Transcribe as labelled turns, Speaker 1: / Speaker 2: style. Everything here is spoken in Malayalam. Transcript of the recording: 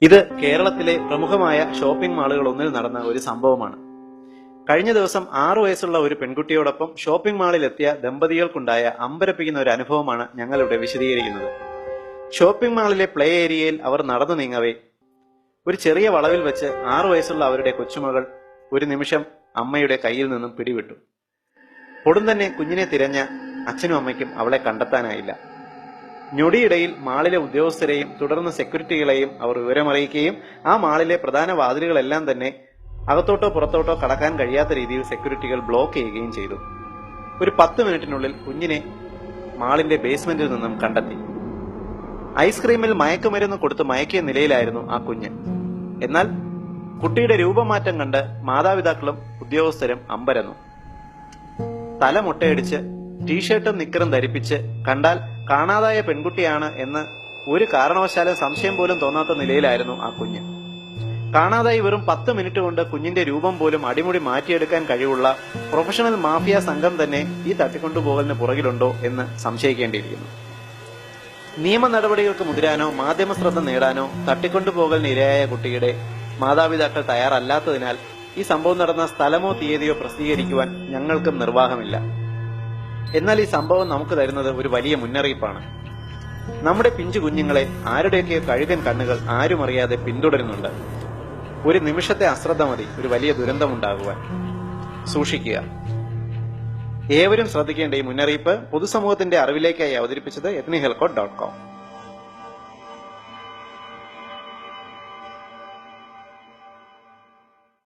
Speaker 1: ഇത് കേരളത്തിലെ പ്രമുഖമായ ഷോപ്പിംഗ് മാളുകൾ ഒന്നിൽ നടന്ന ഒരു സംഭവമാണ്. കഴിഞ്ഞ ദിവസം 6 വയസ്സുള്ള ഒരു പെൺകുട്ടിയോടൊപ്പം ഷോപ്പിംഗ് മാളിലെത്തിയ ദമ്പതികൾക്കുണ്ടായ അമ്പരപ്പിക്കുന്ന ഒരു അനുഭവമാണ് ഞങ്ങളിവിടെ വിശദീകരിക്കുന്നത്. ഷോപ്പിംഗ് മാളിലെ പ്ലേ ഏരിയയിൽ അവർ നടന്നു നീങ്ങവേ ഒരു ചെറിയ വളവിൽ വെച്ച് 6 വയസ്സുള്ള അവരുടെ കൊച്ചുമകൾ ഒരു നിമിഷം അമ്മയുടെ കയ്യിൽ നിന്നും പിടിവിട്ടു. പൊടും തന്നെ കുഞ്ഞിനെ തിരഞ്ഞ അച്ഛനും അമ്മയ്ക്കും അവളെ കണ്ടെത്താനായില്ല. ഞൊടിയിടയിൽ മാളിലെ ഉദ്യോഗസ്ഥരെയും തുടർന്ന് സെക്യൂരിറ്റികളെയും അവർ വിവരമറിയിക്കുകയും ആ മാളിലെ പ്രധാന വാതിലുകളെല്ലാം തന്നെ അകത്തോട്ടോ പുറത്തോട്ടോ കടക്കാൻ കഴിയാത്ത രീതിയിൽ സെക്യൂരിറ്റികൾ ബ്ലോക്ക് ചെയ്യുകയും ചെയ്തു. ഒരു 10 മിനിറ്റിനുള്ളിൽ കുഞ്ഞിനെ മാളിന്റെ ബേസ്മെന്റിൽ നിന്നും കണ്ടെത്തി. ഐസ്ക്രീമിൽ മയക്കുമരുന്ന് കൊടുത്ത് മയക്കിയ നിലയിലായിരുന്നു ആ കുഞ്ഞ്. എന്നാൽ കുട്ടിയുടെ രൂപമാറ്റം കണ്ട് മാതാപിതാക്കളും ഉദ്യോഗസ്ഥരും അമ്പരന്നു. തല മുട്ടയടിച്ച് ടീഷർട്ടും നിക്കറും ധരിപ്പിച്ച് കണ്ടാൽ കാണാതായ പെൺകുട്ടിയാണ് എന്ന് ഒരു കാരണവശാലും സംശയം പോലും തോന്നാത്ത നിലയിലായിരുന്നു ആ കുഞ്ഞ്. കാണാതായി വെറും 10 മിനിറ്റ് കൊണ്ട് കുഞ്ഞിന്റെ രൂപം പോലും അടിമുടി മാറ്റിയെടുക്കാൻ കഴിവുള്ള പ്രൊഫഷണൽ മാഫിയ സംഘം തന്നെ ഈ തട്ടിക്കൊണ്ടുപോകലിന് പുറകിലുണ്ടോ എന്ന് സംശയിക്കേണ്ടിയിരിക്കുന്നു. നിയമ നടപടികൾക്ക് മുതിരാനോ മാധ്യമ ശ്രദ്ധ നേടാനോ തട്ടിക്കൊണ്ടുപോകലിന് ഇരയായ കുട്ടിയുടെ മാതാപിതാക്കൾ തയ്യാറല്ലാത്തതിനാൽ ഈ സംഭവം നടന്ന സ്ഥലമോ തീയതിയോ പ്രസിദ്ധീകരിക്കുവാൻ ഞങ്ങൾക്കും നിർവാഹമില്ല. എന്നാൽ ഈ സംഭവം നമുക്ക് തരുന്നത് ഒരു വലിയ മുന്നറിയിപ്പാണ്. നമ്മുടെ പിഞ്ചു കുഞ്ഞുങ്ങളെ ആരുടെയൊക്കെ കഴുകൻ കണ്ണുകൾ ആരും അറിയാതെ പിന്തുടരുന്നുണ്ട്. ഒരു നിമിഷത്തെ അശ്രദ്ധ മതി ഒരു വലിയ ദുരന്തമുണ്ടാകുവാൻ. സൂക്ഷിക്കുക. ഏവരും ശ്രദ്ധിക്കേണ്ട ഈ മുന്നറിയിപ്പ് പൊതുസമൂഹത്തിന്റെ അറിവിലേക്കായി അവതരിപ്പിച്ചത് ethnihelcode.com.